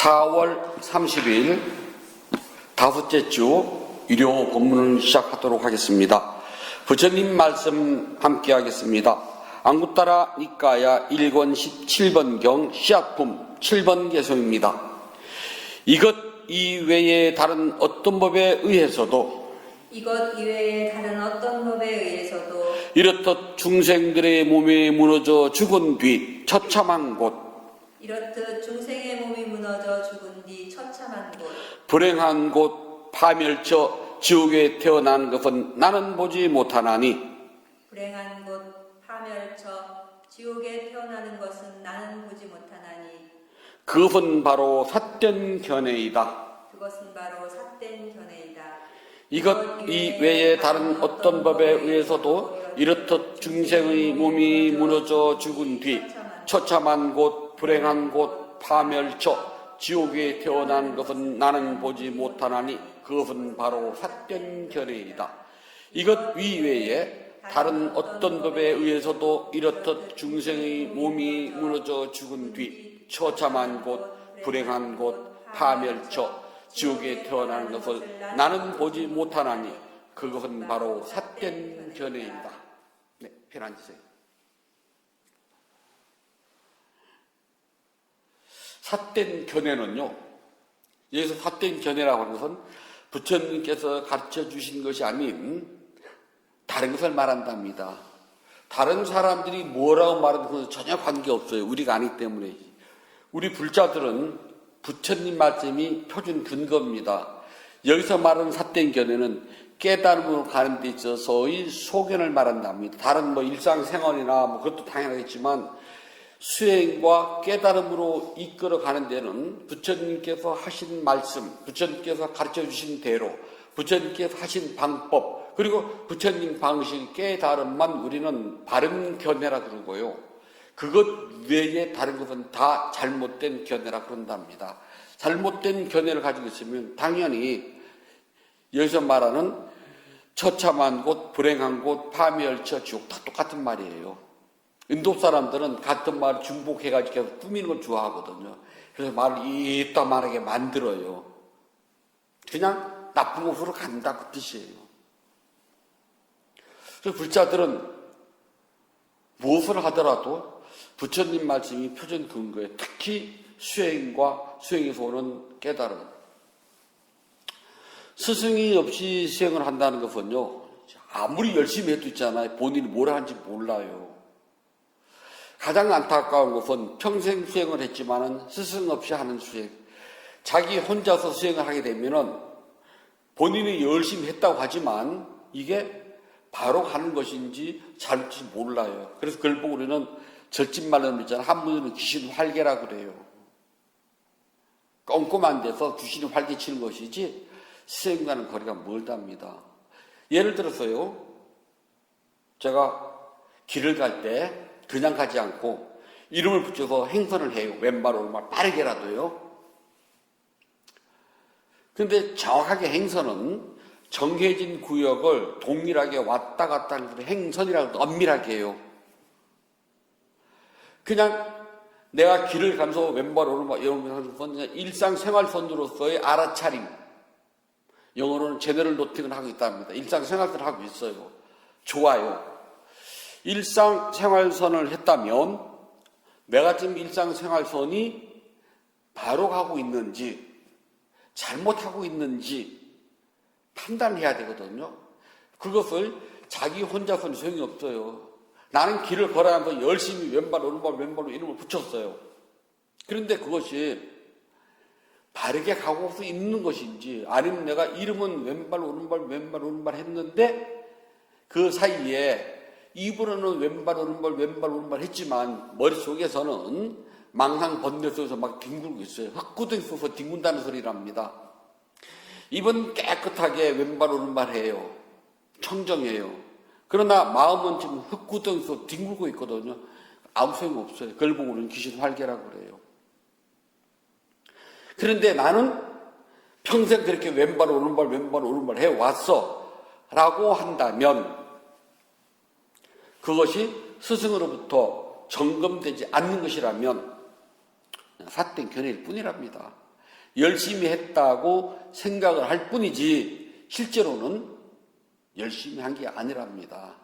4월 30일 다섯째 주 일요 본문을 시작하도록 하겠습니다. 부처님 말씀 함께 하겠습니다. 안구따라 니까야 1권 17번경 시약품 7번 개송입니다. 이것 이외에 다른 어떤 법에 의해서도 이렇듯 중생들의 몸이 무너져 죽은 뒤 처참한 곳 불행한 곳 파멸처 지옥에 태어난 것은 나는 보지 못하나니 그것은 바로 삿된 견해이다. 이것 이외에 다른 어떤 법에 의해서도 이렇듯 중생의 몸이 무너져 죽은 뒤 처참한 곳 불행한 곳 파멸처 지옥에 태어난 것은 나는 보지 못하나니 그것은 바로 삿된 견해이다. 이것 이외에 다른 어떤 법에 의해서도 이렇듯 중생의 몸이 무너져 죽은 뒤 처참한 곳 불행한 곳 파멸처 지옥에 태어난 것을 나는 보지 못하나니 그것은 바로 삿된 견해이다. 네, 편안히세요. 삿된 견해는요, 여기서 삿된 견해라고 하는 것은 부처님께서 가르쳐 주신 것이 아닌 다른 것을 말한답니다. 다른 사람들이 뭐라고 말하는 것은 전혀 관계없어요. 우리가 아니기 때문에. 우리 불자들은 부처님 말씀이 표준 근거입니다. 여기서 말하는 삿된 견해는 깨달음으로 가는 데 있어서의 소견을 말한답니다. 다른 일상생활이나 그것도 당연하겠지만 수행과 깨달음으로 이끌어 가는 데는 부처님께서 하신 말씀, 부처님께서 가르쳐 주신 대로, 부처님께서 하신 방법, 그리고 부처님 방식 깨달음만 우리는 바른 견해라 그러고요. 그것 외에 다른 것은 다 잘못된 견해라 그런답니다. 잘못된 견해를 가지고 있으면 당연히 여기서 말하는 처참한 곳, 불행한 곳, 파멸처, 지옥 다 똑같은 말이에요. 인도 사람들은 같은 말을 중복해가지고 계속 꾸미는 걸 좋아하거든요. 그래서 말을 이따만하게 만들어요. 그냥 나쁜 곳으로 간다 그 뜻이에요. 그래서 불자들은 무엇을 하더라도 부처님 말씀이 표준 근거에 특히 수행과 수행에서 오는 깨달음. 스승이 없이 수행을 한다는 것은요, 아무리 열심히 해도 있잖아요. 본인이 뭘 하는지 몰라요. 가장 안타까운 것은 평생 수행을 했지만은 스승 없이 하는 수행. 자기 혼자서 수행을 하게 되면은 본인이 열심히 했다고 하지만 이게 바로 가는 것인지 잘못인지 몰라요. 그래서 그걸 보고 우리는 절집말로 있잖아요. 한문으로는 귀신 활개라고 그래요. 꼼꼼한 데서 귀신이 활개치는 것이지 수행과는 거리가 멀답니다. 예를 들어서요, 제가 길을 갈 때 그냥 가지 않고 이름을 붙여서 행선을 해요. 왼발 오른발 빠르게라도요. 그런데 정확하게 행선은 정해진 구역을 동일하게 왔다 갔다 하는 걸 행선이라고 엄밀하게 해요. 그냥 내가 길을 가면서 왼발 오른발 이런 건 일상생활선으로서의 알아차림, 영어로는 제너럴 노팅을 하고 있답니다. 일상생활선을 하고 있어요. 좋아요. 일상생활선을 했다면 내가 지금 일상생활선이 바로 가고 있는지 잘못하고 있는지 판단해야 되거든요. 그것을 자기 혼자서는 소용이 없어요. 나는 길을 걸어가면서 열심히 왼발 오른발로 이름을 붙였어요. 그런데 그것이 바르게 가고 있는 것인지 아니면 내가 이름은 왼발 오른발 했는데 그 사이에 입으로는 왼발 오른발 했지만 머릿속에서는 망상 번뇌 속에서 막 뒹굴고 있어요. 흙구덩이 속에서 뒹군다는 소리랍니다. 입은 깨끗하게 왼발 오른발 해요. 청정해요. 그러나 마음은 지금 흙구덩이 속에서 뒹굴고 있거든요. 아무 소용 없어요. 그걸 보고 우리는 귀신 활개라고 그래요. 그런데 나는 평생 그렇게 왼발 오른발 해왔어 라고 한다면 그것이 스승으로부터 점검되지 않는 것이라면 삿된 견해일 뿐이랍니다. 열심히 했다고 생각을 할 뿐이지 실제로는 열심히 한 게 아니랍니다.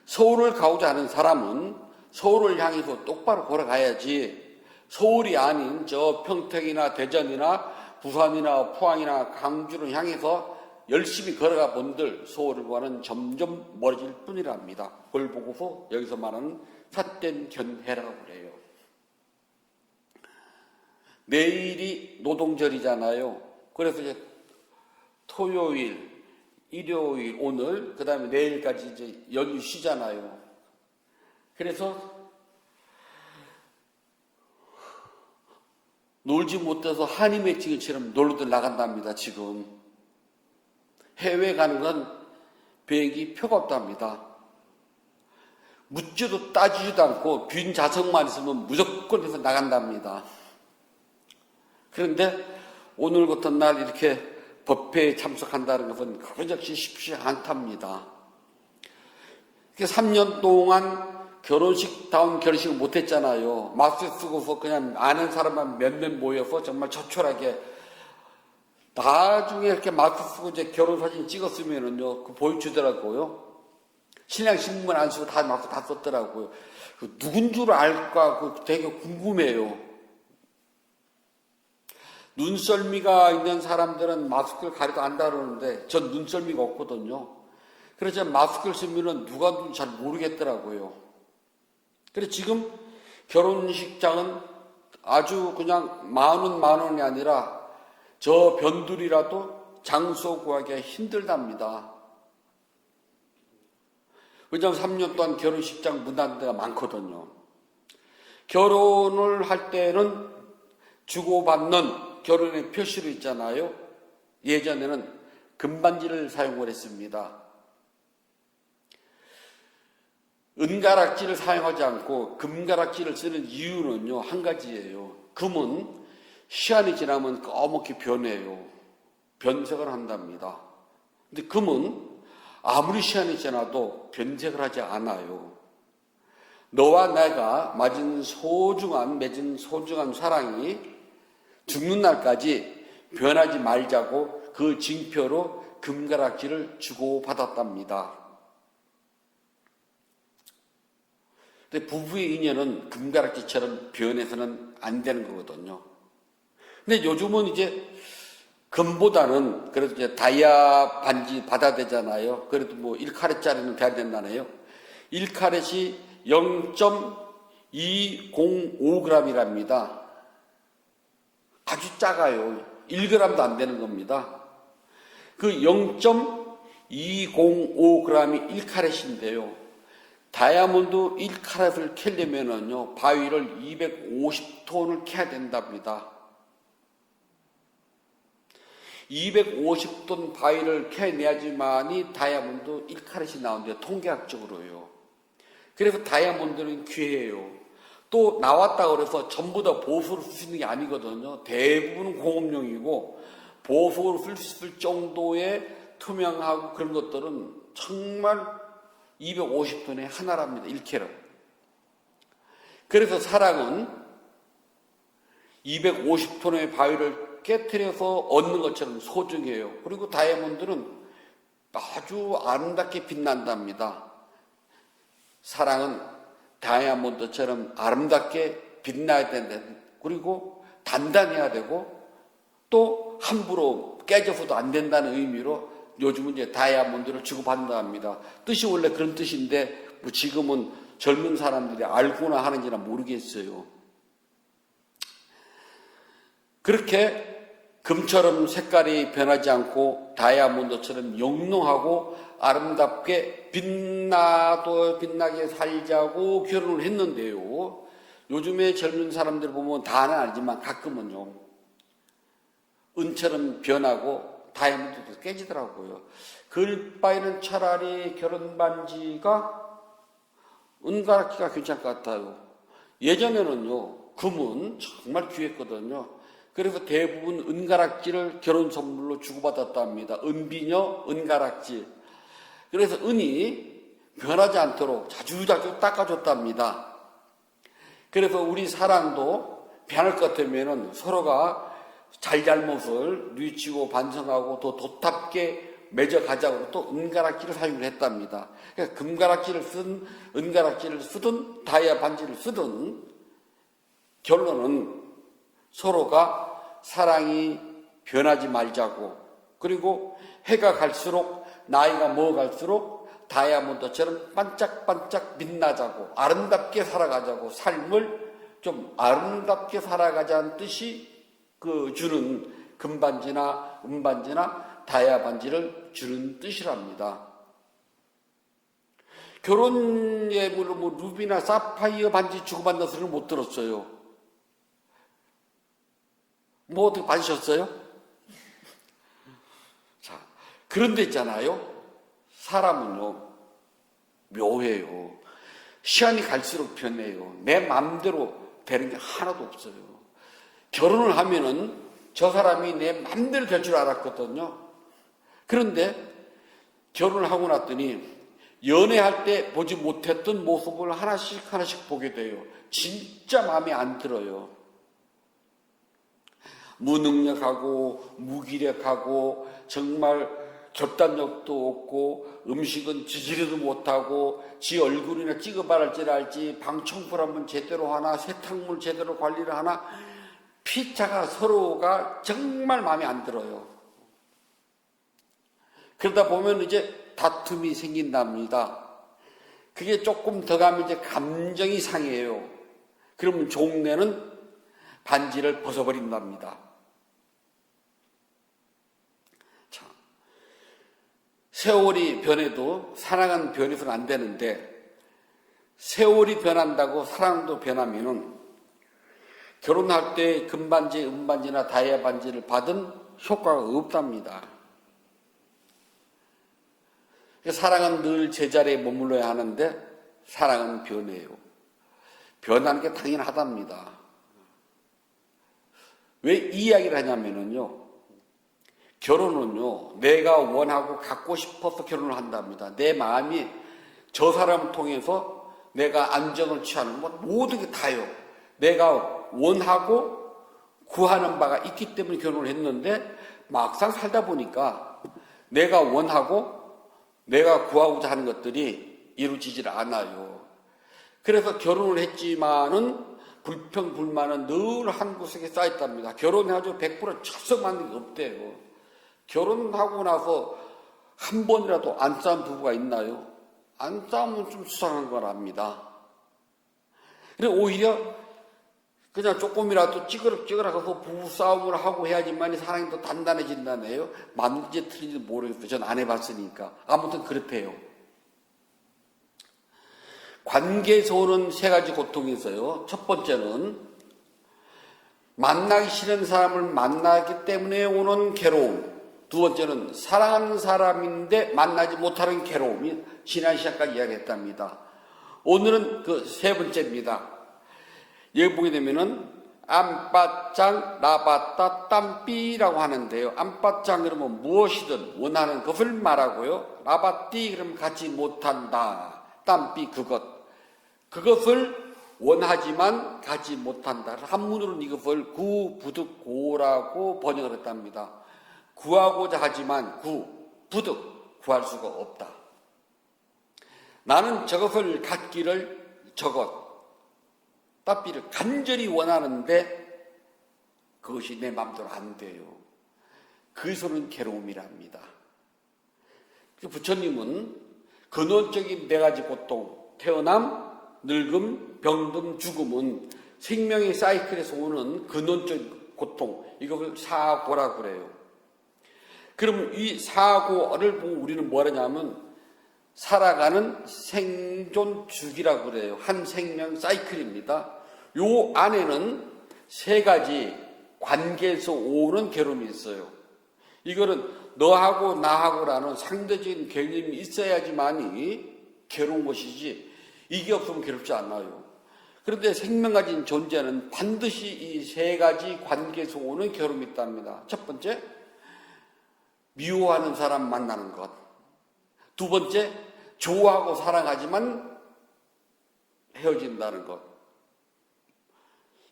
서울을 가고자 하는 사람은 서울을 향해서 똑바로 걸어가야지 서울이 아닌 저 평택이나 대전이나 부산이나 포항이나 강주를 향해서 열심히 걸어가 본들 서울과는 점점 멀어질 뿐이랍니다. 그걸 보고서 여기서 말하는 삿된 견해라고 그래요. 내일이 노동절이잖아요. 그래서 이제 토요일, 일요일, 오늘, 그 다음에 내일까지 이제 연휴 쉬잖아요. 그래서 놀지 못해서 한이 맺히기처럼 놀러들 나간답니다, 지금. 해외 가는 건 비행기 표가 없답니다. 묻지도 따지지도 않고 빈 좌석만 있으면 무조건 해서 나간답니다. 그런데 오늘 같은 날 이렇게 법회에 참석한다는 것은 그렇게 쉽지 않답니다. 3년 동안 결혼식다운 결혼식을 못했잖아요. 마스크 쓰고서 그냥 아는 사람만 몇몇 모여서 정말 처촐하게 나중에 이렇게 마스크 쓰고 이제 결혼 사진 찍었으면은요, 그 보여주더라고요. 신랑 신부만 안 쓰고 다 마스크 다 썼더라고요. 누군 줄 알까 그 되게 궁금해요. 눈썰미가 있는 사람들은 마스크를 가려도 안다 그러는데 전 눈썰미가 없거든요. 그래서 마스크를 쓰면은 누가 누군지 잘 모르겠더라고요. 그래서 지금 결혼식장은 아주 그냥 만 원이 아니라 저 변두리라도 장소 구하기가 힘들답니다. 왜냐하면 3년 동안 결혼식장 문 닫는 데가 많거든요. 결혼을 할 때는 주고받는 결혼의 표시로 있잖아요. 예전에는 금반지를 사용을 했습니다. 은가락지를 사용하지 않고 금가락지를 쓰는 이유는요, 한 가지예요. 금은 시간이 지나면 까맣게 변해요. 변색을 한답니다. 근데 금은 아무리 시간이 지나도 변색을 하지 않아요. 너와 내가 맺은 소중한 사랑이 죽는 날까지 변하지 말자고 그 징표로 금가락지를 주고받았답니다. 근데 부부의 인연은 금가락지처럼 변해서는 안 되는 거거든요. 근데 요즘은 이제 금보다는 그래도 이제 다이아 반지 받아야 되잖아요. 그래도 뭐 1카렛짜리는 돼야 된다네요. 1카렛이 0.205g이랍니다. 아주 작아요. 1g도 안 되는 겁니다. 그 0.205g이 1카렛인데요. 다이아몬드 1카렛을 캐려면은요, 바위를 250톤을 캐야 된답니다. 250톤 바위를 캐내야지만이 다이아몬드 1카렛이 나오는데, 통계학적으로요. 그래서 다이아몬드는 귀해요. 또 나왔다고 그래서 전부 다 보석으로 쓸 수 있는 게 아니거든요. 대부분은 공업용이고, 보석으로 쓸 수 있을 정도의 투명하고 그런 것들은 정말 250톤의 하나랍니다. 1캐럿. 그래서 사랑은 250톤의 바위를 깨트려서 얻는 것처럼 소중해요. 그리고 다이아몬드는 아주 아름답게 빛난답니다. 사랑은 다이아몬드처럼 아름답게 빛나야 된다. 그리고 단단해야 되고 또 함부로 깨져서도 안 된다는 의미로 요즘은 이제 다이아몬드를 주고받는다 합니다. 뜻이 원래 그런 뜻인데 뭐 지금은 젊은 사람들이 알고나 하는지나 모르겠어요. 그렇게 금처럼 색깔이 변하지 않고 다이아몬드처럼 영롱하고 아름답게 빛나게 살자고 결혼을 했는데요. 요즘에 젊은 사람들 보면 다는 아니지만 가끔은요, 은처럼 변하고 다이아몬드도 깨지더라고요. 그럴 바에는 차라리 결혼 반지가 은가락지가 괜찮을 것 같아요. 예전에는요, 금은 정말 귀했거든요. 그래서 대부분 은가락지를 결혼 선물로 주고받았답니다. 은비녀, 은가락지. 그래서 은이 변하지 않도록 자주자주 닦아줬답니다. 그래서 우리 사랑도 변할 것 같으면 서로가 잘잘못을 뉘우치고 반성하고 더 도탑게 맺어가자고 또 은가락지를 사용을 했답니다. 그러니까 금가락지를 쓰든 은가락지를 쓰든 다이아 반지를 쓰든 결론은 서로가 사랑이 변하지 말자고, 그리고 해가 갈수록 나이가 먹어갈수록 다이아몬드처럼 반짝반짝 빛나자고, 아름답게 살아가자고, 삶을 좀 아름답게 살아가자는 뜻이 주는 금반지나 은반지나 다이아 반지를 주는 뜻이랍니다. 결혼 예물로 루비나 사파이어 반지 주고받는 소리를 못 들었어요. 어떻게 받으셨어요? 자, 그런데 있잖아요. 사람은요, 묘해요. 시간이 갈수록 변해요. 내 마음대로 되는 게 하나도 없어요. 결혼을 하면은 저 사람이 내 마음대로 될 줄 알았거든요. 그런데 결혼을 하고 났더니 연애할 때 보지 못했던 모습을 하나씩 하나씩 보게 돼요. 진짜 마음에 안 들어요. 무능력하고 무기력하고 정말 결단력도 없고 음식은 지지리도 못하고 지 얼굴이나 찍어봐야 알지 방 청소를 한번 제대로 하나 세탁물 제대로 관리를 하나 피차가 서로가 정말 마음에 안 들어요. 그러다 보면 이제 다툼이 생긴답니다. 그게 조금 더 가면 이제 감정이 상해요. 그러면 종래는 반지를 벗어버린답니다. 자, 세월이 변해도 사랑은 변해서는 안 되는데 세월이 변한다고 사랑도 변하면은 결혼할 때 금반지, 은반지나 다이아 반지를 받은 효과가 없답니다. 사랑은 늘 제자리에 머물러야 하는데 사랑은 변해요. 변하는 게 당연하답니다. 왜 이 이야기를 하냐면요. 결혼은요, 내가 원하고 갖고 싶어서 결혼을 한답니다. 내 마음이 저 사람을 통해서 내가 안정을 취하는 것 모든 게 다요. 내가 원하고 구하는 바가 있기 때문에 결혼을 했는데 막상 살다 보니까 내가 원하고 내가 구하고자 하는 것들이 이루어지질 않아요. 그래서 결혼을 했지만은 불평불만은 늘 한 구석에 쌓였답니다. 결혼해가지고 100% 철석맞는 게 없대요. 결혼하고 나서 한 번이라도 안 싸운 부부가 있나요? 안 싸우면 좀 수상한 거랍니다. 그리고 오히려 그냥 조금이라도 찌그럭찌그럭해서 부부싸움을 하고 해야지만 사랑이 더 단단해진다네요. 맞는지 틀린지 모르겠어요. 전 안 해봤으니까. 아무튼 그렇대요. 관계에서 오는 세 가지 고통이 있어요. 첫 번째는 만나기 싫은 사람을 만나기 때문에 오는 괴로움. 두 번째는 사랑하는 사람인데 만나지 못하는 괴로움이 지난 시간까지 이야기했답니다. 오늘은 그 세 번째입니다. 여기 보게 되면은 안빠짱 라바따 땀삐라고 하는데요. 안빠짱 그러면 무엇이든 원하는 것을 말하고요. 라바띠 그러면 갖지 못한다. 땀삐 그것을 원하지만 갖지 못한다. 한문으로는 이것을 구부득고라고 번역을 했답니다. 구하고자 하지만 부득 구할 수가 없다. 나는 저것을 갖기를 따삐를 간절히 원하는데 그것이 내 마음대로 안 돼요. 그것은 괴로움이랍니다. 부처님은 근원적인 네 가지 고통, 태어남, 늙음, 병듦, 죽음은 생명의 사이클에서 오는 근원적 고통, 이걸 사고라고 그래요. 그럼 이 사고를 보고 우리는 뭐 하냐면 살아가는 생존 주기라고 그래요. 한 생명 사이클입니다. 요 안에는 세 가지 관계에서 오는 괴로움이 있어요. 이거는 너하고 나하고라는 상대적인 개념이 있어야지만이 괴로운 것이지 이게 없으면 괴롭지 않아요. 그런데 생명 가진 존재는 반드시 이 세 가지 관계에서 오는 괴로움이 있답니다. 첫 번째, 미워하는 사람 만나는 것. 두 번째, 좋아하고 사랑하지만 헤어진다는 것.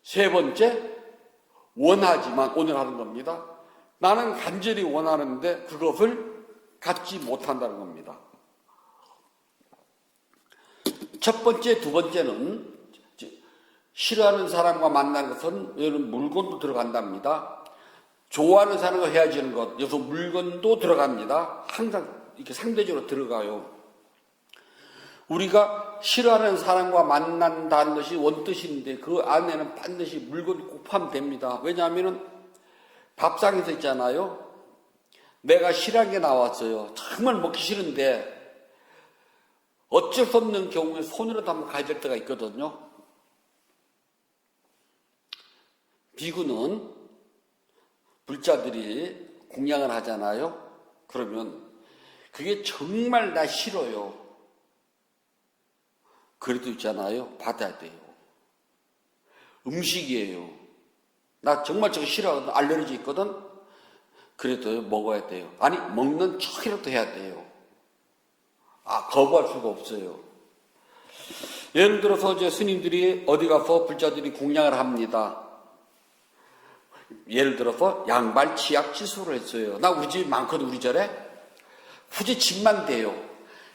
세 번째, 원하지만 오늘 하는 겁니다. 나는 간절히 원하는데 그것을 갖지 못한다는 겁니다. 첫 번째, 두 번째는 싫어하는 사람과 만나는 것은 여기는 물건도 들어간답니다. 좋아하는 사람과 헤어지는 것, 여기서 물건도 들어갑니다. 항상 이렇게 상대적으로 들어가요. 우리가 싫어하는 사람과 만난다는 것이 원뜻인데 그 안에는 반드시 물건이 꼭 포함됩니다. 왜냐하면 밥상에서 있잖아요. 내가 싫어하는 게 나왔어요. 정말 먹기 싫은데 어쩔 수 없는 경우에 손으로도 한번 가야 될 때가 있거든요. 비구는 불자들이 공양을 하잖아요. 그러면 그게 정말 나 싫어요. 그래도 있잖아요. 받아야 돼요. 음식이에요. 나 정말 저거 싫어하거든. 알레르기 있거든. 그래도 먹어야 돼요. 아니 먹는 척이라도 해야 돼요. 거부할 수가 없어요. 예를 들어서 이제 스님들이 어디 가서 불자들이 공양을 합니다. 예를 들어서 양발 치약 치수를 했어요. 나 우리 집에 많거든. 우리 절에 굳이 집만 돼요.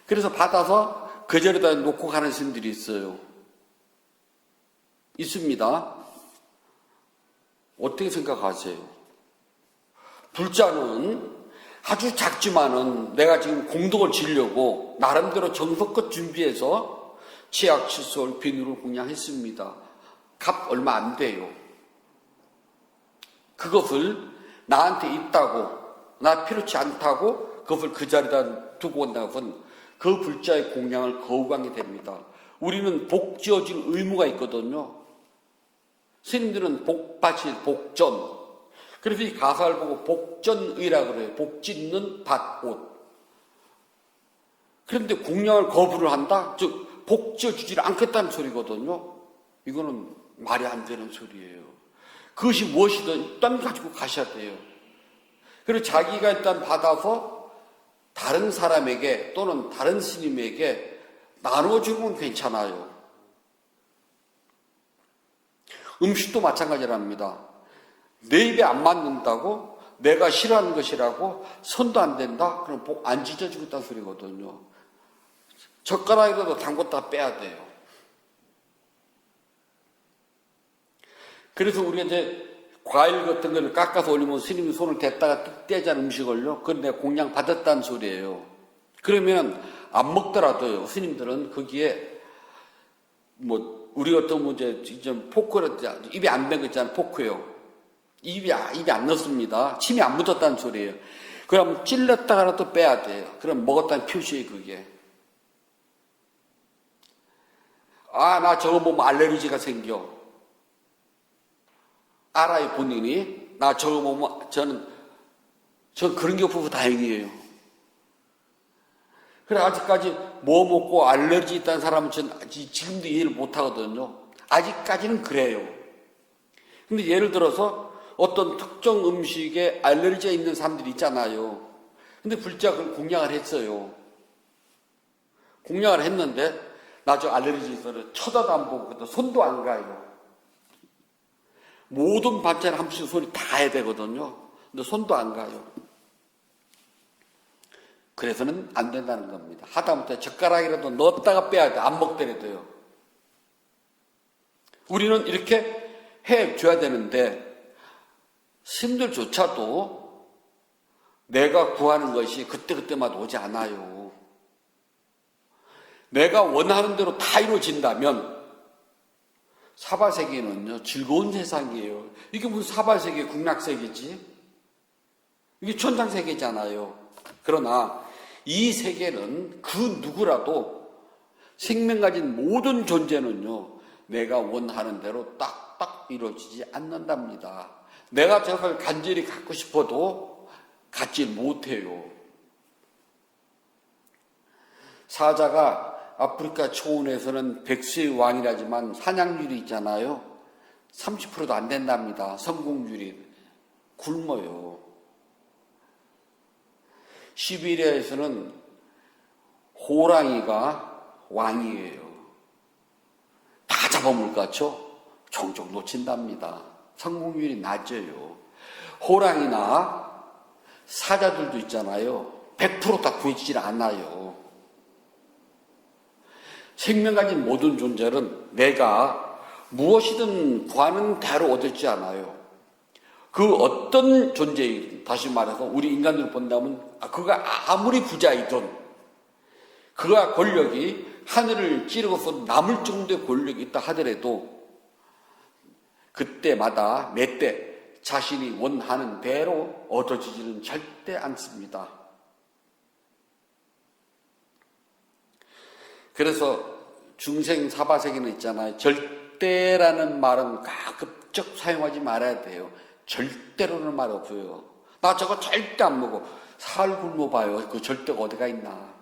그래서 받아서 그 절에다 놓고 가는 스님들이 있어요. 있습니다. 어떻게 생각하세요? 불자는 아주 작지만은 내가 지금 공덕을 지려고 나름대로 정성껏 준비해서 치약, 칫솔, 비누를 공양했습니다. 값 얼마 안 돼요. 그것을 나한테 있다고, 나 필요치 않다고 그것을 그 자리에다 두고 온다는 것은 그 불자의 공양을 거부하게 됩니다. 우리는 복 지어줄 의무가 있거든요. 스님들은 복받이 복전. 그래서 이 가사를 보고 복전의라고 그래요. 복 짓는 밭옷. 그런데 공양을 거부를 한다? 즉 복 지어주지 않겠다는 소리거든요. 이거는 말이 안 되는 소리예요. 그것이 무엇이든 일단 가지고 가셔야 돼요. 그리고 자기가 일단 받아서 다른 사람에게 또는 다른 스님에게 나눠주면 괜찮아요. 음식도 마찬가지랍니다. 내 입에 안 맞는다고 내가 싫어하는 것이라고 손도 안 댄다? 그럼 복 안 지져주겠다는 소리거든요. 젓가락이라도 담궜다 빼야 돼요. 그래서 우리가 이제 과일 같은 걸 깎아서 올리면 스님이 손을 댔다가 떼자는 음식을요. 그건 내가 공양 받았다는 소리예요. 그러면 안 먹더라도요. 스님들은 거기에 우리 같은 이제 포크를 입에 안 댄 거 있잖아요. 포크요. 입에 안 넣습니다. 침이 안 묻었다는 소리예요. 그럼 찔렀다가라도 빼야 돼요. 그럼 먹었다는 표시예요, 그게. 나 저거 보면 알레르기가 생겨. 알아요, 본인이. 나 저거 보면 전 그런 게 없어서 다행이에요. 그래, 아직까지 뭐 먹고 알레르기 있다는 사람은 전 지금도 이해를 못 하거든요. 아직까지는 그래요. 근데 예를 들어서 어떤 특정 음식에 알레르기가 있는 사람들이 있잖아요. 근데 불자 그걸 공양을 했어요. 공양을 했는데, 나 저 알레르기 있어서 쳐다도 안 보고, 손도 안 가요. 모든 반찬에 한 번씩 손이 닿아야 되거든요. 근데 손도 안 가요. 그래서는 안 된다는 겁니다. 하다못해 젓가락이라도 넣었다가 빼야 돼. 안 먹더라도요. 우리는 이렇게 해줘야 되는데 스님들조차도 내가 구하는 것이 그때그때마다 오지 않아요. 내가 원하는 대로 다 이루어진다면 사바세계는요, 즐거운 세상이에요. 이게 무슨 사바세계, 극락세계지? 이게 천상세계잖아요. 그러나 이 세계는 그 누구라도 생명 가진 모든 존재는요, 내가 원하는 대로 딱딱 이루어지지 않는답니다. 내가 저걸 간절히 갖고 싶어도 갖지 못해요. 사자가 아프리카 초원에서는 백수의 왕이라지만 사냥률이 있잖아요. 30%도 안 된답니다. 성공률이. 굶어요. 시베리아에서는 호랑이가 왕이에요. 다 잡아먹을 것 같죠? 종종 놓친답니다. 성공률이 낮아요. 호랑이나 사자들도 있잖아요. 100%다 구해지질 않아요. 생명 가진 모든 존재는 내가 무엇이든 구하는 대로 얻지 않아요. 그 어떤 존재이든, 다시 말해서 우리 인간으로 본다면 그가 아무리 부자이든 그가 권력이 하늘을 찌르고서 남을 정도의 권력이 있다 하더라도 그때마다 매때 자신이 원하는 대로 얻어지지는 절대 않습니다. 그래서 중생 사바세계는 있잖아요. 절대라는 말은 가급적 사용하지 말아야 돼요. 절대로는 말 없어요. 나 저거 절대 안 먹어. 살 굶어봐요. 그 절대가 어디가 있나.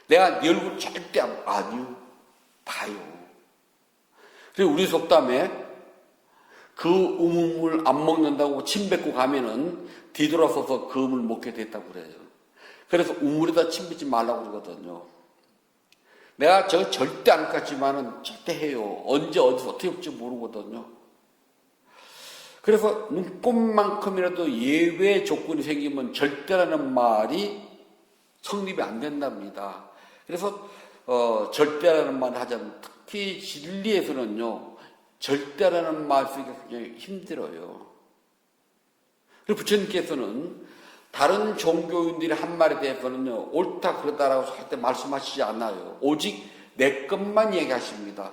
내가 네 얼굴 절대 안 봐. 아니요. 봐요. 그리고 우리 속담에 그 우물 안 먹는다고 침 뱉고 가면은 뒤돌아서서 그 우물 먹게 됐다고 그래요. 그래서 우물에다 침 뱉지 말라고 그러거든요. 내가 저 절대 안 갔지만은 절대 해요. 언제 어디서 어떻게 올지 모르거든요. 그래서 눈꽃만큼이라도 예외 조건이 생기면 절대라는 말이 성립이 안 된답니다. 그래서 절대라는 말을 하자면 특히 진리에서는요. 절대라는 말 쓰기가 굉장히 힘들어요. 그리고 부처님께서는 다른 종교인들이 한 말에 대해서는요, 옳다 그러다라고 절대 말씀하시지 않아요. 오직 내 것만 얘기하십니다.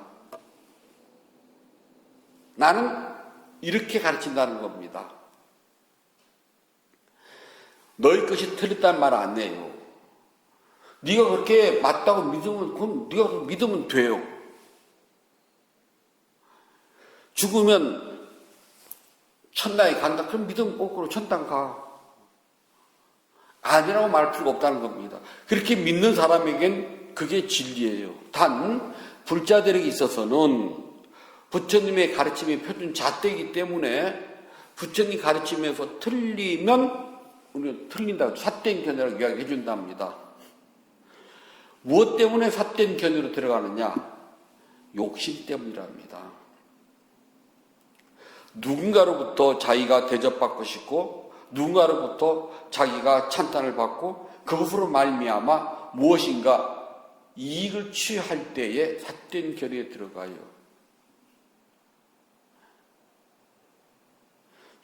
나는 이렇게 가르친다는 겁니다. 너희 것이 틀렸다는 말 안 해요. 네가 그렇게 맞다고 믿으면 그건 네가 믿으면 돼요. 죽으면 천당에 간다. 그럼 믿으면 거꾸로 천당 가. 아니라고 말할 필요가 없다는 겁니다. 그렇게 믿는 사람에겐 그게 진리예요. 단 불자들에게 있어서는 부처님의 가르침이 표준 잣대이기 때문에 부처님 가르침에서 틀리면 우리는 틀린다고 삿된 견해라고 이야기해 준답니다. 무엇 때문에 삿된 견해로 들어가느냐? 욕심 때문이랍니다. 누군가로부터 자기가 대접받고 싶고 누군가로부터 자기가 찬탄을 받고 그것으로 말미암아 무엇인가 이익을 취할 때에 삿된 결의에 들어가요.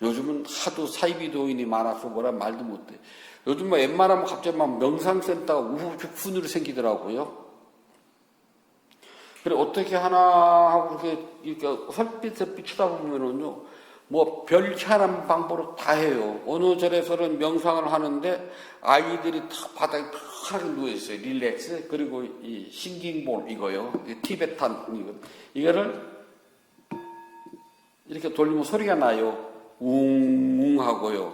요즘은 하도 사이비도인이 많아서 뭐라 말도 못해. 요즘 뭐 웬만하면 갑자기 막 명상센터가 우후죽순으로 생기더라고요. 그래 어떻게 하나 하고 이렇게 설빛에 치다 보면은요, 뭐 별 희한한 방법으로 다 해요. 어느 절에서는 명상을 하는데 아이들이 다 바닥에 편하게 누워 있어요. 릴렉스. 그리고 이 싱깅볼 이거요. 티베탄 이거를 이렇게 돌리면 소리가 나요. 웅웅 하고요.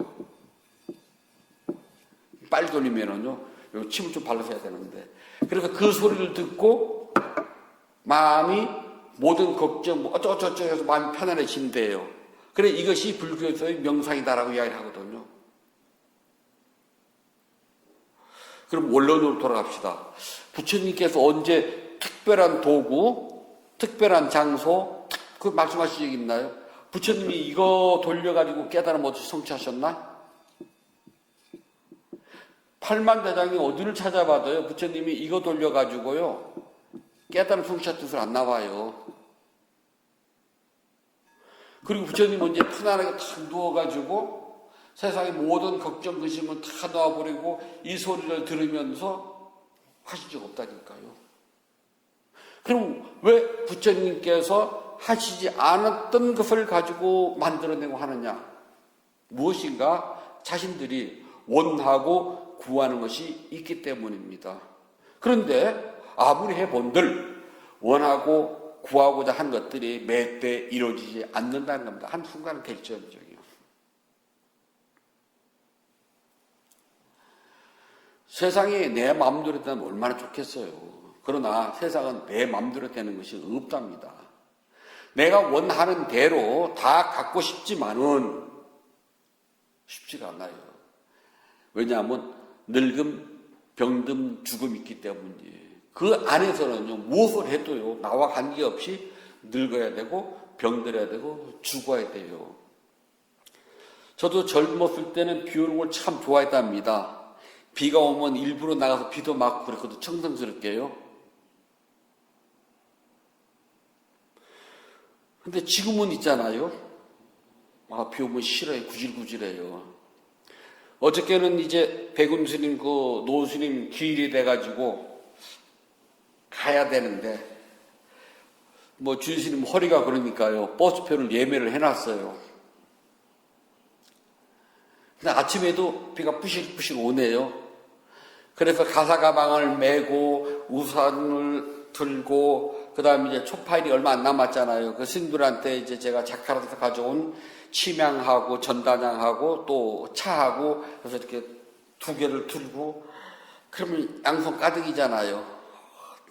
빨리 돌리면은요, 요 침을 좀 발라서 해야 되는데. 그래서 그 소리를 듣고 마음이 모든 걱정, 어쩌고저쩌고 해서 마음이 편안해진대요. 그래, 이것이 불교에서의 명상이다라고 이야기를 하거든요. 그럼 원론으로 돌아갑시다. 부처님께서 언제 특별한 도구, 특별한 장소, 그 말씀하신 적 있나요? 부처님이 이거 돌려가지고 깨달음 어디서 성취하셨나? 팔만대장이 어디를 찾아봐도요, 부처님이 이거 돌려가지고요, 깨달음 성취한 뜻을 안 나와요. 그리고 부처님은 이제 편안하게 탁 누워가지고 세상의 모든 걱정, 근심을 다 놔버리고 이 소리를 들으면서 하신 적 없다니까요. 그럼 왜 부처님께서 하시지 않았던 것을 가지고 만들어내고 하느냐? 무엇인가 자신들이 원하고 구하는 것이 있기 때문입니다. 그런데 아무리 해본들 원하고 구하고자 한 것들이 매때 이루어지지 않는다는 겁니다. 한순간은 결정적이요. 세상이 내 마음대로 되면 얼마나 좋겠어요. 그러나 세상은 내 마음대로 되는 것이 없답니다. 내가 원하는 대로 다 갖고 싶지만은 쉽지가 않아요. 왜냐하면 늙음, 병듦, 죽음이 있기 때문이에요. 그 안에서는요, 무엇을 해도요, 나와 관계없이 늙어야 되고 병들어야 되고 죽어야 돼요. 저도 젊었을 때는 비 오는 걸 참 좋아했답니다. 비가 오면 일부러 나가서 비도 맞고 그랬거든요. 청성스럽게요. 근데 지금은 있잖아요. 비 오면 싫어요. 구질구질해요. 어저께는 이제 백운스님, 노스님 기일이 돼가지고 가야 되는데, 주인스님 허리가 그러니까요. 버스표를 예매를 해놨어요. 근데 아침에도 비가 부실부실 오네요. 그래서 가사 가방을 메고 우산을 들고 그다음에 이제 초파일이 얼마 안 남았잖아요. 그 스님들한테 이제 제가 자카르타에서 가져온 치명하고 전단양하고 또 차하고 그래서 이렇게 두 개를 들고 그러면 양손 가득이잖아요.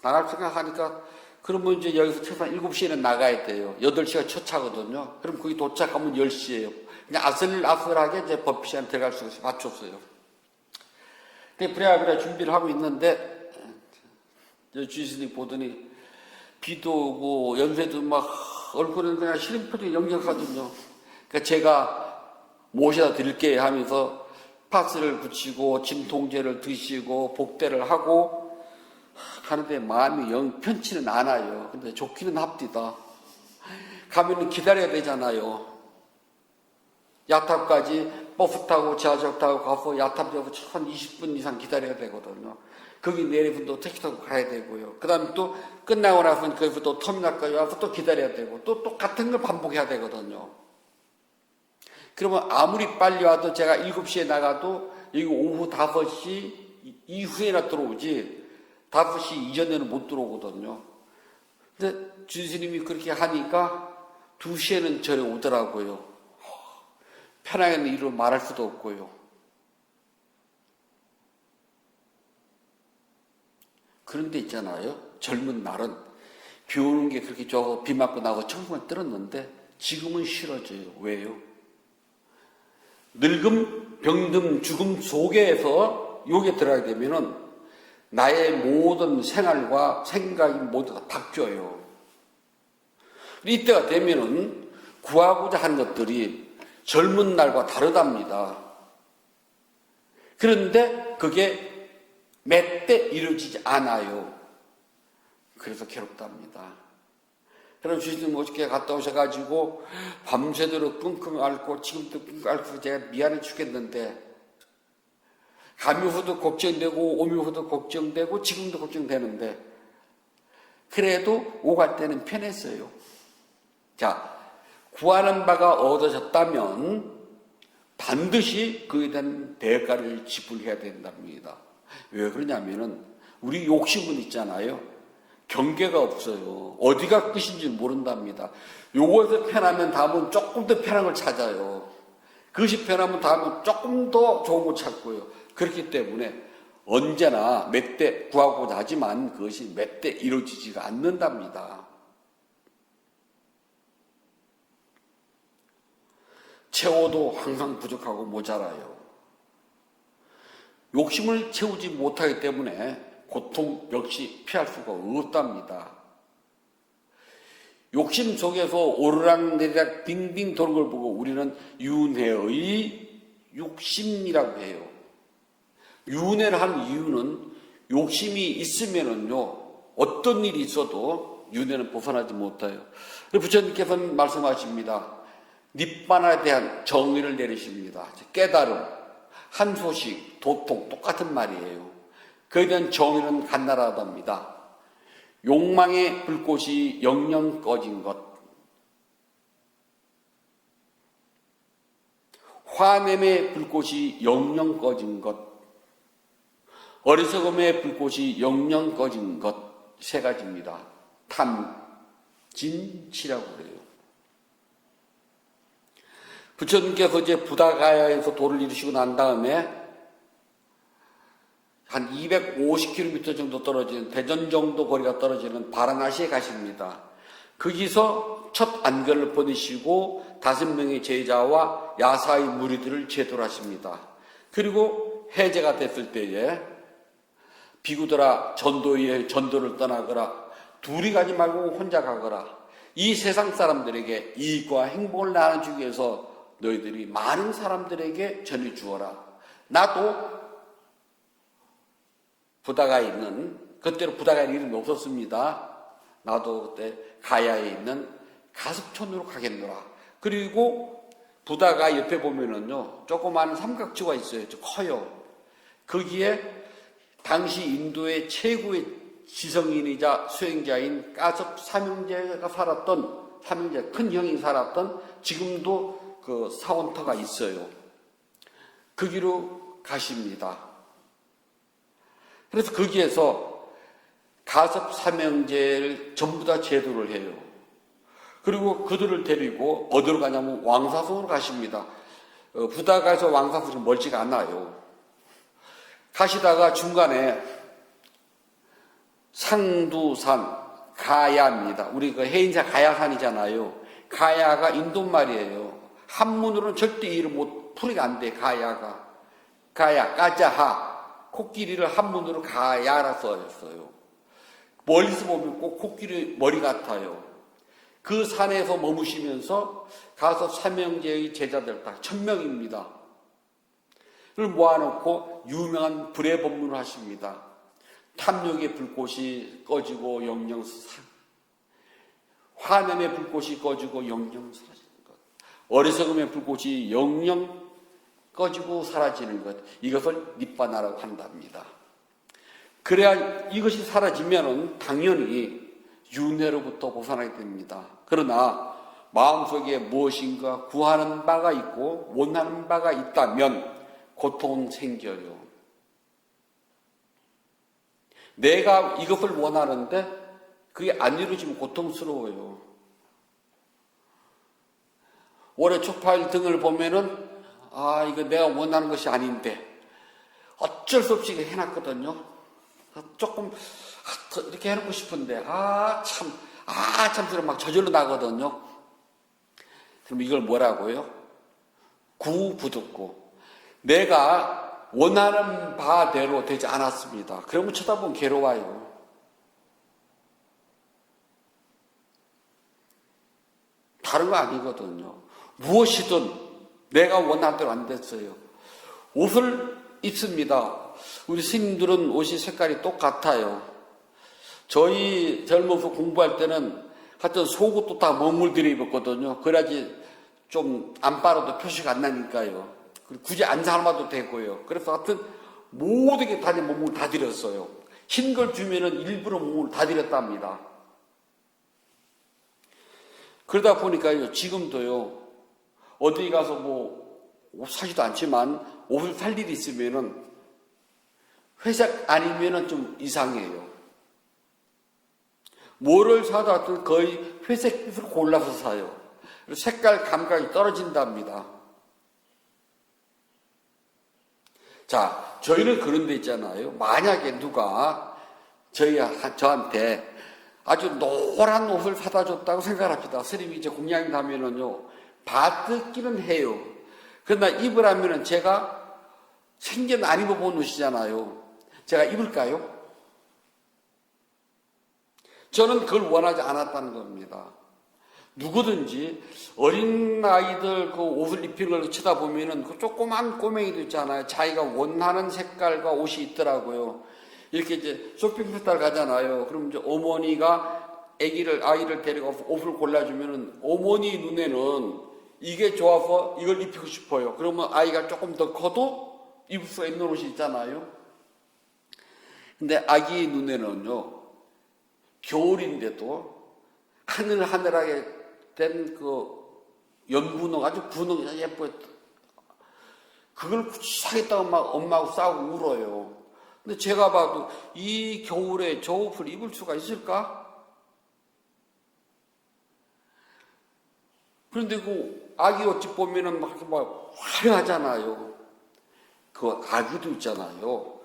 나갈 생각하니까 그러면 이제 여기서 최소한 7시에는 나가야 돼요. 8시가 첫 차거든요. 그럼 거기 도착하면 10시예요. 그냥 아슬아슬하게 이제 법시간 들어갈 수 있어서 맞췄어요. 근데 부랴부랴 준비를 하고 있는데, 주인스님 보더니, 비도 오고, 연세도 막, 얼굴은 그냥 시린 표정이 역력하거든요. 그러니까 제가 모셔다 드릴게 하면서 파스를 붙이고, 진통제를 드시고, 복대를 하고, 하는데 마음이 영 편치는 않아요. 근데 좋기는 합디다. 가면은 기다려야 되잖아요. 야탑까지 버스 타고 지하철 타고 가서 야탑에서 한 20분 이상 기다려야 되거든요. 거기 내리면 또 택시 타고 가야 되고요. 그 다음에 또 끝나고 나서 거기서 또 터미널까지 와서 또 기다려야 되고 또 똑같은 걸 반복해야 되거든요. 그러면 아무리 빨리 와도 제가 7시에 나가도 여기 오후 5시 이후에나 들어오지 5시 이전에는 못 들어오거든요. 근데 주스님이 그렇게 하니까 2시에는 절에 오더라고요. 편하게는 이루 말할 수도 없고요. 그런데 있잖아요. 젊은 날은 비 오는 게 그렇게 좋아서 비 맞고 나고 천국을 들었는데 지금은 싫어져요. 왜요? 늙음, 병듦, 죽음 속에서 여기에 들어가게 되면은 나의 모든 생활과 생각이 모두가 바뀌어요. 이때가 되면은 구하고자 하는 것들이 젊은 날과 다르답니다. 그런데 그게 몇 때 이루어지지 않아요. 그래서 괴롭답니다. 그럼 주인님 어저께 갔다 오셔가지고 밤새도록 끙끙 앓고 지금도 끙끙 앓고 제가 미안해 죽겠는데 가미 후도 걱정되고 오미 후도 걱정되고 지금도 걱정되는데 그래도 오갈 때는 편했어요. 자, 구하는 바가 얻어졌다면 반드시 그에 대한 대가를 지불해야 된답니다. 왜 그러냐면은 우리 욕심은 있잖아요. 경계가 없어요. 어디가 끝인지 모른답니다. 요거에서 편하면 다음은 조금 더 편한 걸 찾아요. 그것이 편하면 다음은 조금 더 좋은 걸 찾고요. 그렇기 때문에 언제나 몇 대 구하고자 하지만 그것이 몇 대 이루어지지가 않는답니다. 채워도 항상 부족하고 모자라요. 욕심을 채우지 못하기 때문에 고통 역시 피할 수가 없답니다. 욕심 속에서 오르락내리락 빙빙 도는 걸 보고 우리는 윤회의 욕심이라고 해요. 윤회를 한 이유는 욕심이 있으면은요, 어떤 일이 있어도 윤회는 벗어나지 못해요. 부처님께서는 말씀하십니다. 닛바나에 대한 정의를 내리십니다. 깨달음, 한 소식, 도통 똑같은 말이에요. 그에 대한 정의는 간단하답니다. 욕망의 불꽃이 영영 꺼진 것, 화냄의 불꽃이 영영 꺼진 것, 어리석음의 불꽃이 영영 꺼진 것, 세 가지입니다. 탐, 진, 치라고 그래요. 부처님께서 이제 부다가야에서 도를 이루시고 난 다음에 한 250km 정도 떨어지는 대전 정도 거리가 떨어지는 바라나시에 가십니다. 거기서 첫 안견을 보내시고 5명의 제자와 야사의 무리들을 제도를 하십니다. 그리고 해제가 됐을 때에 비구들아 전도를 떠나거라. 둘이 가지 말고 혼자 가거라. 이 세상 사람들에게 이익과 행복을 나눠주기 위해서 너희들이 많은 사람들에게 전해 주어라. 나도 부다가에 있는, 그때로 부다가에 이름이 없었습니다. 나도 그때 가야에 있는 가습촌으로 가겠노라. 그리고 부다가 옆에 보면은요, 조그마한 삼각지가 있어요. 커요. 거기에 당시 인도의 최고의 지성인이자 수행자인 가섭 삼형제가 살았던, 삼형제 큰 형이 살았던 지금도 그 사원터가 있어요. 거기로 가십니다. 그래서 거기에서 가섭 삼형제를 전부 다 제도를 해요. 그리고 그들을 데리고 어디로 가냐면 왕사성으로 가십니다. 부다가에서 왕사성이 멀지가 않아요. 가시다가 중간에 상두산, 가야입니다. 우리 그 해인사 가야산이잖아요. 가야가 인도말이에요. 한문으로는 절대 이를 못, 풀이가 안 돼, 가야가. 가야, 까자하. 코끼리를 한문으로 가야라 써있어요. 멀리서 보면 꼭 코끼리 머리 같아요. 그 산에서 머무시면서 가서 삼형제의 제자들 딱 1000명입니다. 를 모아놓고 유명한 불의 법문을 하십니다. 탐욕의 불꽃이 꺼지고 영영 사라지는 것, 화냄의 불꽃이 꺼지고 영영 사라지는 것, 어리석음의 불꽃이 영영 꺼지고 사라지는 것, 이것을 니빠나라고 한답니다. 그래야 이것이 사라지면은 당연히 윤회로부터 벗어나게 됩니다. 그러나 마음속에 무엇인가 구하는 바가 있고 원하는 바가 있다면 고통은 생겨요. 내가 이것을 원하는데 그게 안 이루어지면 고통스러워요. 올해 초파일 등을 보면은 이거 내가 원하는 것이 아닌데 어쩔 수 없이 해놨거든요. 조금 이렇게 해놓고 싶은데 참 막 저절로 나거든요. 그럼 이걸 뭐라고요? 구부득구. 내가 원하는 바대로 되지 않았습니다. 그러면 쳐다보면 괴로워요. 다른 거 아니거든요. 무엇이든 내가 원하는 대로 안 됐어요. 옷을 입습니다. 우리 스님들은 옷이 색깔이 똑같아요. 저희 젊어서 공부할 때는 하여튼 속옷도 다 먹물들여 입었거든요. 그래야지 좀 안 빨아도 표시가 안 나니까요. 굳이 안 삶아도 되고요. 그래서 하여튼 모든 게 다 몸을 다 들였어요. 흰 걸 주면은 일부러 몸을 다 들였답니다. 그러다 보니까요, 지금도요, 어디 가서 옷 사지도 않지만 옷을 살 일이 있으면은 회색 아니면은 좀 이상해요. 뭐를 사도 하여튼 거의 회색빛을 골라서 사요. 색깔 감각이 떨어진답니다. 자, 저희는 그런 데 있잖아요. 만약에 누가 저한테 아주 노란 옷을 사다 줬다고 생각합시다. 스님이 이제 공양이 가면은요, 받듣기는 해요. 그러나 입으라면은 제가 생전 안 입어본 옷이잖아요. 제가 입을까요? 저는 그걸 원하지 않았다는 겁니다. 누구든지 어린 아이들 그 옷을 입히는 걸 쳐다보면은 그 조그만 꼬맹이도 있잖아요. 자기가 원하는 색깔과 옷이 있더라고요. 이렇게 이제 쇼핑센터를 가잖아요. 그럼 이제 어머니가 아이를 데려가서 옷을 골라주면은 어머니 눈에는 이게 좋아서 이걸 입히고 싶어요. 그러면 아이가 조금 더 커도 입을 수 있는 옷이 있잖아요. 근데 아기 눈에는요, 겨울인데도 하늘하늘하게 된 그 연분홍, 아주 분홍이 예뻐요. 그걸 사겠다고 막 엄마하고 싸우고 울어요. 근데 제가 봐도 이 겨울에 저 옷을 입을 수가 있을까? 그런데 그 아기 옷집 보면은 막 화려하잖아요. 그 아기도 있잖아요.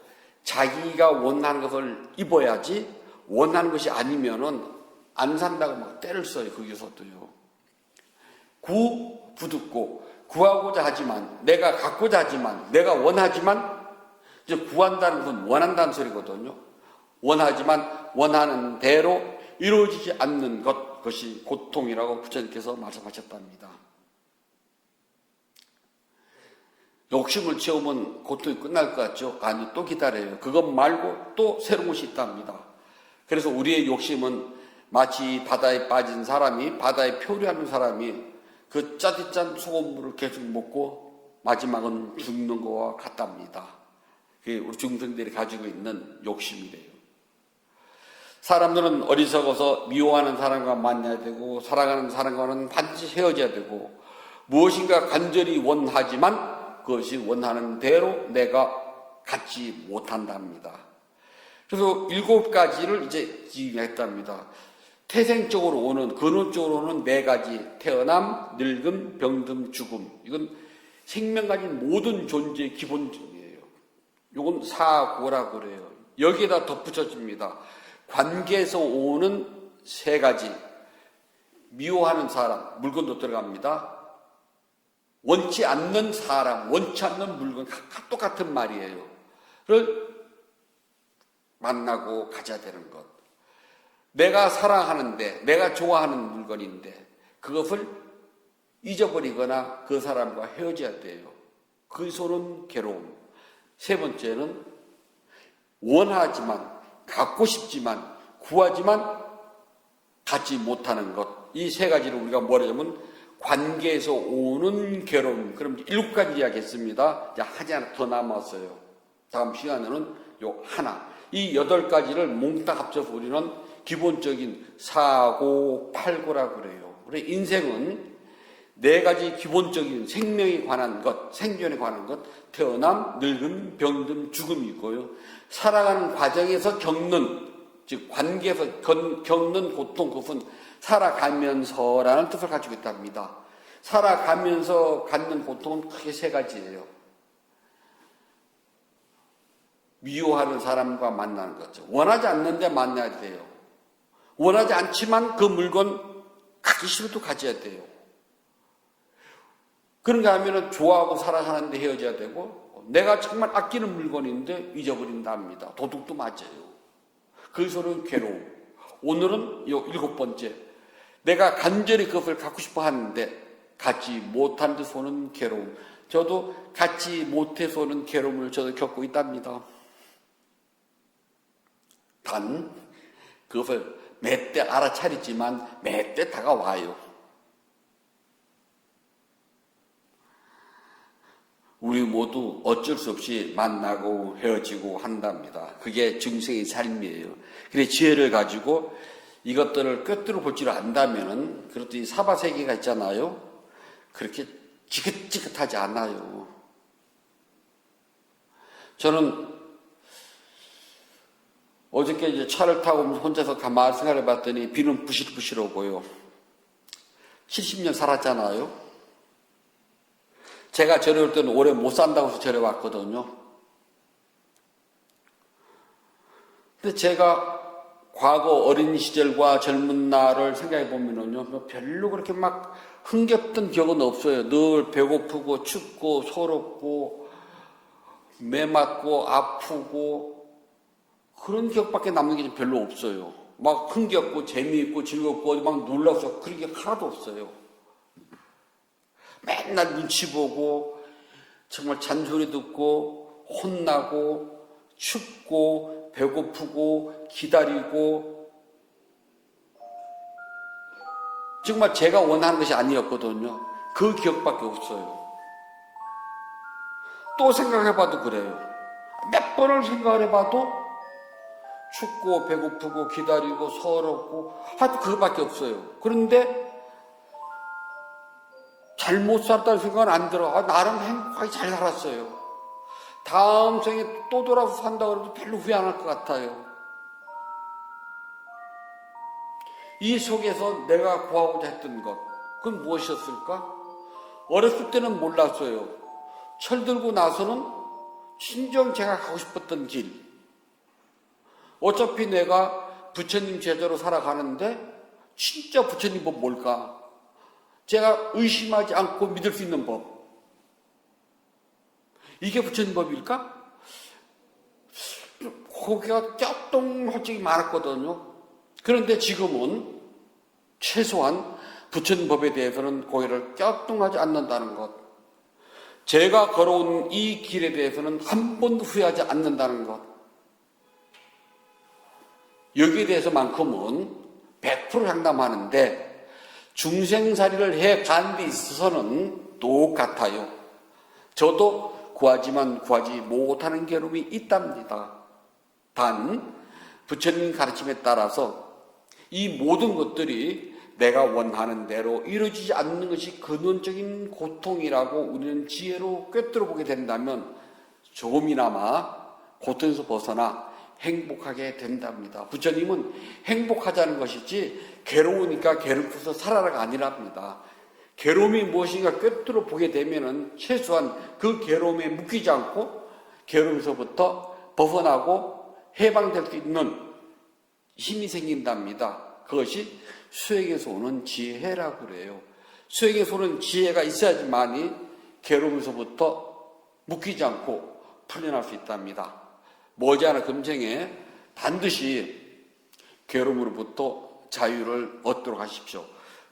자기가 원하는 것을 입어야지 원하는 것이 아니면은 안 산다고 막 때를 써요. 거기서도요. 구부듣고 구하고자 하지만, 내가 갖고자 하지만, 내가 원하지만, 이제 구한다는 건 원한다는 소리거든요. 원하지만 원하는 대로 이루어지지 않는 것, 것이 고통이라고 부처님께서 말씀하셨답니다. 욕심을 채우면 고통이 끝날 것 같죠? 아니, 또 기다려요. 그것 말고 또 새로운 것이 있답니다. 그래서 우리의 욕심은 마치 바다에 빠진 사람이, 바다에 표류하는 사람이 그 짜릿짠 소금물을 계속 먹고 마지막은 죽는 것과 같답니다. 그게 우리 중생들이 가지고 있는 욕심이래요. 사람들은 어리석어서 미워하는 사람과 만나야 되고 사랑하는 사람과는 반드시 헤어져야 되고 무엇인가 간절히 원하지만 그것이 원하는 대로 내가 갖지 못한답니다. 그래서 7가지를 이제 지정했답니다. 태생적으로 오는, 근원적으로 오는 4가지. 태어남, 늙음, 병듦, 죽음. 이건 생명 가진 모든 존재의 기본적이에요. 이건 사고라고 그래요. 여기에다 덧붙여집니다. 관계에서 오는 3가지. 미워하는 사람, 물건도 들어갑니다. 원치 않는 사람, 원치 않는 물건, 똑같은 말이에요. 를 만나고 가져야 되는 것. 내가 사랑하는데, 내가 좋아하는 물건인데, 그것을 잊어버리거나 그 사람과 헤어져야 돼요. 그것이 오는 괴로움. 3번째는 원하지만, 갖고 싶지만, 구하지만, 갖지 못하는 것. 이 3가지를 우리가 뭐라냐면, 관계에서 오는 괴로움. 그럼 7가지 이야기했습니다. 이제 하나 더 남았어요. 다음 시간에는 요 하나. 이 8가지를 몽땅 합쳐서 우리는 기본적인 사고, 팔고라고 그래요. 그래 인생은 4가지 기본적인 생명에 관한 것, 생존에 관한 것, 태어남, 늙음, 병듦, 죽음이 있고요. 살아가는 과정에서 겪는, 즉 관계에서 겪는 고통, 그것은 살아가면서라는 뜻을 가지고 있답니다. 살아가면서 갖는 고통은 크게 3가지예요. 미워하는 사람과 만나는 거죠. 원하지 않는데 만나야 돼요. 원하지 않지만 그 물건 갖기 싫어도 가져야 돼요. 그런가 하면은 좋아하고 사랑하는데 헤어져야 되고, 내가 정말 아끼는 물건인데 잊어버린답니다. 도둑도 맞아요. 그래서는 괴로움. 오늘은 요 7번째. 내가 간절히 그것을 갖고 싶어 하는데 갖지 못한 데서 오는 괴로움. 저도 갖지 못해서 오는 괴로움을 저도 겪고 있답니다. 단 그것을 몇 때 알아차리지만 몇 때 다가와요. 우리 모두 어쩔 수 없이 만나고 헤어지고 한답니다. 그게 중생의 삶이에요. 그래 지혜를 가지고 이것들을 꿰뚫어 볼 줄 안다면은, 그렇듯이 사바세계가 있잖아요. 그렇게 지긋지긋하지 않아요. 저는 어저께 이제 차를 타고 혼자서 가만히 생각해 봤더니 비는 부실부실 오고요. 70년 살았잖아요. 제가 절에 올 때는 오래 못 산다고 해서 절에 왔거든요. 근데 제가 과거 어린 시절과 젊은 날을 생각해 보면은요, 별로 그렇게 막 흥겹던 기억은 없어요. 늘 배고프고 춥고 서럽고 매맞고 아프고 그런 기억밖에 남는 게 별로 없어요. 막 흥겹고 재미있고 즐겁고 막 놀라서 그런 게 하나도 없어요. 맨날 눈치 보고 정말 잔소리 듣고 혼나고 춥고 배고프고 기다리고, 정말 제가 원하는 것이 아니었거든요. 그 기억밖에 없어요. 또 생각해봐도 그래요. 몇 번을 생각해봐도 춥고 배고프고 기다리고 서럽고 하여튼 그거밖에 없어요. 그런데 잘못 살았다는 생각은 안 들어. 나름 행복하게 잘 살았어요. 다음 생에 또 돌아서 산다 그래도 별로 후회 안 할 것 같아요. 이 속에서 내가 구하고자 했던 것, 그건 무엇이었을까? 어렸을 때는 몰랐어요. 철들고 나서는 진정 제가 가고 싶었던 길. 어차피 내가 부처님 제대로 살아가는데 진짜 부처님 법 뭘까? 제가 의심하지 않고 믿을 수 있는 법. 이게 부처님 법일까? 거기가 띵동솔직히 많았거든요. 그런데 지금은 최소한 부처님 법에 대해서는 고개를 껴뚱하지 않는다는 것, 제가 걸어온 이 길에 대해서는 한 번도 후회하지 않는다는 것, 여기에 대해서만큼은 100% 장담하는데 중생살이를 해 간 데 있어서는 똑같아요. 저도 구하지만 구하지 못하는 괴로움이 있답니다. 단 부처님 가르침에 따라서 이 모든 것들이 내가 원하는 대로 이루어지지 않는 것이 근원적인 고통이라고 우리는 지혜로 꿰뚫어 보게 된다면 조금이나마 고통에서 벗어나 행복하게 된답니다. 부처님은 행복하자는 것이지 괴로우니까 괴롭고서 살아라가 아니랍니다. 괴로움이 무엇인가 꿰뚫어 보게 되면은 최소한 그 괴로움에 묶이지 않고 괴로움에서부터 벗어나고 해방될 수 있는 힘이 생긴답니다. 그것이 수행에서 오는 지혜라고 그래요. 수행에서 오는 지혜가 있어야지만이 괴로움에서부터 묶이지 않고 풀려날 수 있답니다. 머지않아 금생에 반드시 괴로움으로부터 자유를 얻도록 하십시오.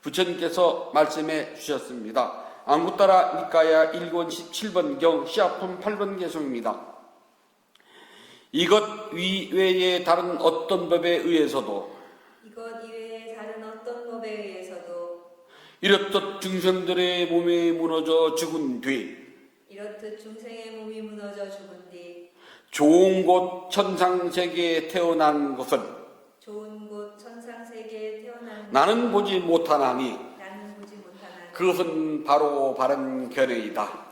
부처님께서 말씀해 주셨습니다. 안구따라 니까야 1권 17번경 시아품 8번 개송입니다. 이것 이외에 다른 어떤 법에 의해서도 이렇듯 중생들의 몸이 무너져 죽은 뒤 좋은 곳 천상세계에 태어난 것은 나는 보지 못하나니 그것은 바로 바른 견해이다.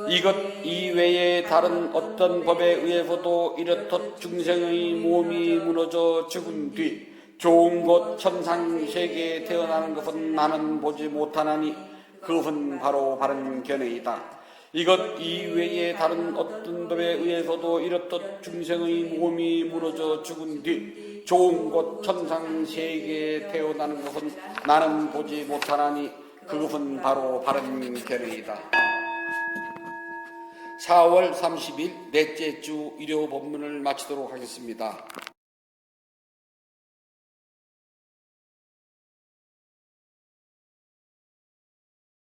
이것 이외에 다른 어떤 법에 의해서도 이렇듯 중생의 몸이 무너져 죽은 뒤 좋은 곳 천상세계에 태어나는 것은 나는 보지 못하나니 그것은 바로 바른 견해이다. 이것 이외에 다른 어떤 법에 의해서도 이렇듯 중생의 몸이 무너져 죽은 뒤 좋은 곳 천상세계에 태어나는 것은 나는 보지 못하나니 그것은 바로 바른 견해이다. 4월 30일 넷째 주 일요 법문을 마치도록 하겠습니다.